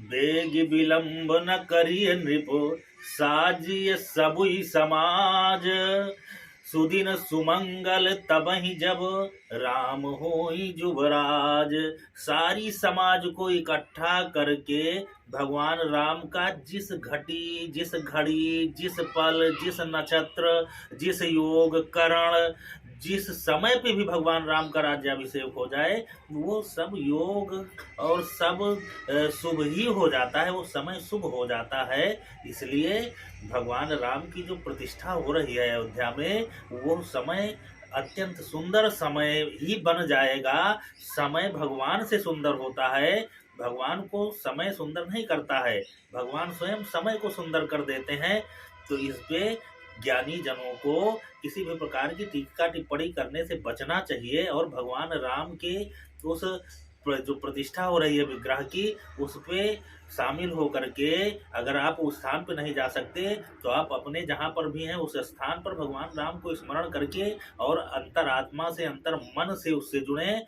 Bag विलंब न करिय नृप, साजिय सबुई समाज। सुदिन सुमंगल तबहि जब, राम होई जुबराज। सारी समाज को इकट्ठा करके भगवान राम का जिस घटी, जिस घड़ी, जिस पल, जिस नक्षत्र, जिस योग करण, जिस समय पे भी भगवान राम का राज्याभिषेक हो जाए, वो सब योग और सब शुभ ही हो जाता है, वो समय शुभ हो जाता है। इसलिए भगवान राम की जो प्रतिष्ठा हो रही है अयोध्या में, वो समय अत्यंत सुंदर समय ही बन जाएगा। समय भगवान से सुंदर होता है, भगवान को समय सुंदर नहीं करता है, भगवान स्वयं समय को सुंदर कर देते हैं। तो इस पे ज्ञानी जनों को किसी भी प्रकार की टीका टिप्पणी करने से बचना चाहिए और भगवान राम के उस जो प्रतिष्ठा हो रही है विग्रह की, उस पे शामिल होकर के, अगर आप उस स्थान पे नहीं जा सकते तो आप अपने जहाँ पर भी हैं उस स्थान पर भगवान राम को स्मरण करके और अंतरात्मा से, अंतर मन से उससे जुड़े।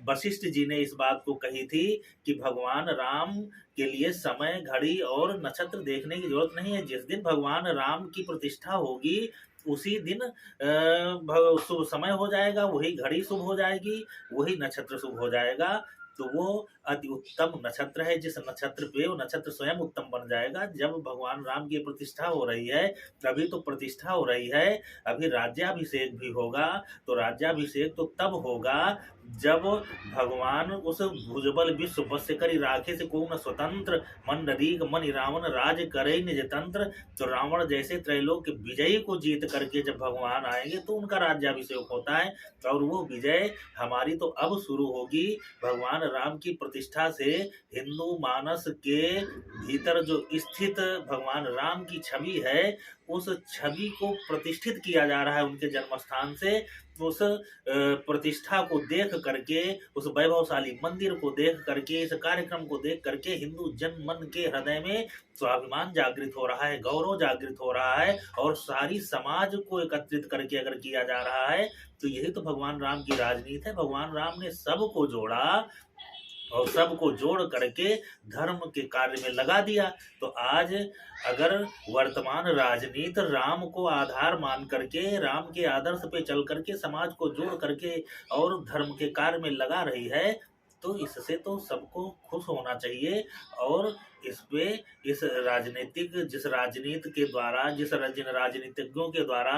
वशिष्ठ जी ने इस बात को कही थी कि भगवान राम के लिए समय, घड़ी और नक्षत्र देखने की जरूरत नहीं है। जिस दिन भगवान राम की प्रतिष्ठा होगी उसी दिन शुभ समय हो जाएगा, वही घड़ी शुभ हो जाएगी, वही नक्षत्र शुभ हो जाएगा। तो वो अति उत्तम नक्षत्र है, जिस नक्षत्र पे वो नक्षत्र स्वयं उत्तम बन जाएगा जब भगवान राम की प्रतिष्ठा हो रही है। अभी तो प्रतिष्ठा हो रही है, अभी राज्याभिषेक भी होगा। तो राज्याभिषेक तो तब होगा जब भगवान उस भुजबल विश्व बस्य करी राखे से को न स्वतंत्र, मन रीग मनि रावण राज करे निज तंत्र। तो रावण जैसे त्रैलोक के विजयी को जीत करके जब भगवान आएंगे तो उनका राज्याभिषेक होता है। और वो विजय हमारी तो अब शुरू होगी। भगवान राम की प्रतिष्ठा से हिंदू मानस के भीतर जो स्थित भगवान राम की छवि है, उस छवि को प्रतिष्ठित किया जा रहा है उनके जन्म स्थान से। उस प्रतिष्ठा को देख करके, उस वैभवशाली मंदिर को देख करके, इस कार्यक्रम को देख करके हिंदू जन मन के हृदय में स्वाभिमान जागृत हो रहा है, गौरव जागृत हो रहा है। और सारी समाज को एकत्रित करके अगर किया जा रहा है तो यही तो भगवान राम की राजनीति है। भगवान राम ने सबको जोड़ा और सबको जोड़ करके धर्म के कार्य में लगा दिया। तो आज अगर वर्तमान राजनीति राम को आधार मान करके, राम के आदर्श पे चल करके, समाज को जोड़ करके और धर्म के कार्य में लगा रही है, तो इससे तो सबको खुश होना चाहिए। और इस पे इस राजनीतिक जिस राजनीति के द्वारा, जिन राजनीतिज्ञों के द्वारा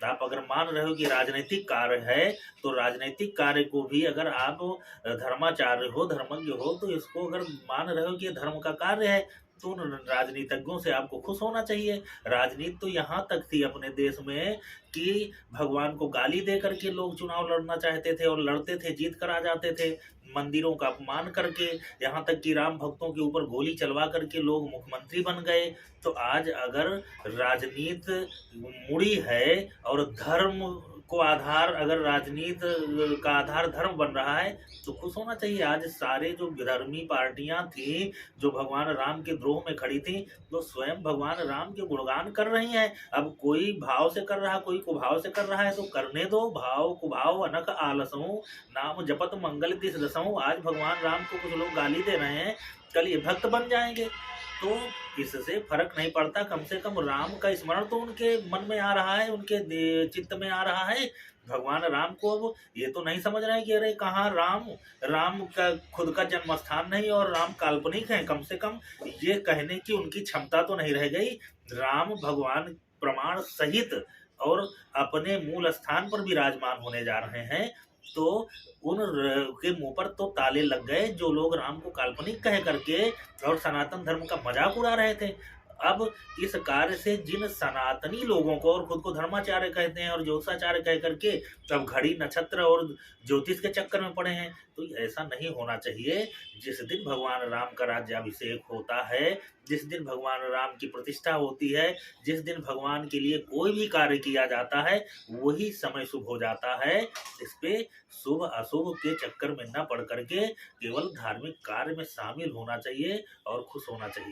आप अगर मान रहे हो कि राजनीतिक कार्य है, तो राजनीतिक कार्य को भी अगर आप धर्माचार्य हो, धर्मज्ञ हो, तो इसको अगर मान रहे हो कि धर्म का कार्य है, तो उन राजनीतिज्ञों से आपको खुश होना चाहिए। राजनीति तो यहाँ तक थी अपने देश में कि भगवान को गाली दे करके लोग चुनाव लड़ना चाहते थे और लड़ते थे, जीत कर आ जाते थे। मंदिरों का अपमान करके, यहाँ तक कि राम भक्तों के ऊपर गोली चलवा करके लोग मुख्यमंत्री बन गए। तो आज अगर राजनीति मुड़ी है और धर्म को आधार, अगर राजनीति का आधार धर्म बन रहा है, तो खुश होना चाहिए। आज सारे जो विधर्मी पार्टियां थी, जो भगवान राम के द्रोह में खड़ी थी, तो स्वयं भगवान राम के गुणगान कर रही हैं। अब कोई भाव से कर रहा, कोई कुभाव से कर रहा है, तो करने दो। भाव कुभाव अनक आलसों, नाम जपत मंगल दिस दसों। आज भगवान राम को कुछ लोग गाली दे रहे हैं, कल ये भक्त बन जाएंगे, तो इससे फर्क नहीं पड़ता। कम से कम राम का स्मरण तो उनके मन में आ रहा है, उनके चित्त में आ रहा है। भगवान राम को अब ये तो नहीं समझ रहे हैं कि अरे कहाँ राम, राम का खुद का जन्म स्थान नहीं और राम काल्पनिक है। कम से कम ये कहने की उनकी क्षमता तो नहीं रह गई। राम भगवान प्रमाण सहित और अपने मूल स्थान पर विराजमान होने जा रहे हैं। तो उन के मुंह पर तो ताले लग गए जो लोग राम को काल्पनिक कह करके और सनातन धर्म का मजाक उड़ा रहे थे। अब इस कार्य से जिन सनातनी लोगों को, और खुद को धर्माचार्य कहते हैं और ज्योतिषाचार्य कह करके, अब घड़ी, नक्षत्र और ज्योतिष के चक्कर में पड़े हैं, तो ऐसा नहीं होना चाहिए। जिस दिन भगवान राम का राज्याभिषेक होता है, जिस दिन भगवान राम की प्रतिष्ठा होती है, जिस दिन भगवान के लिए कोई भी कार्य किया जाता है, वही समय शुभ हो जाता है। इस पे शुभ अशुभ के चक्कर में न पड़ करके केवल धार्मिक कार्य में शामिल होना चाहिए और खुश होना चाहिए।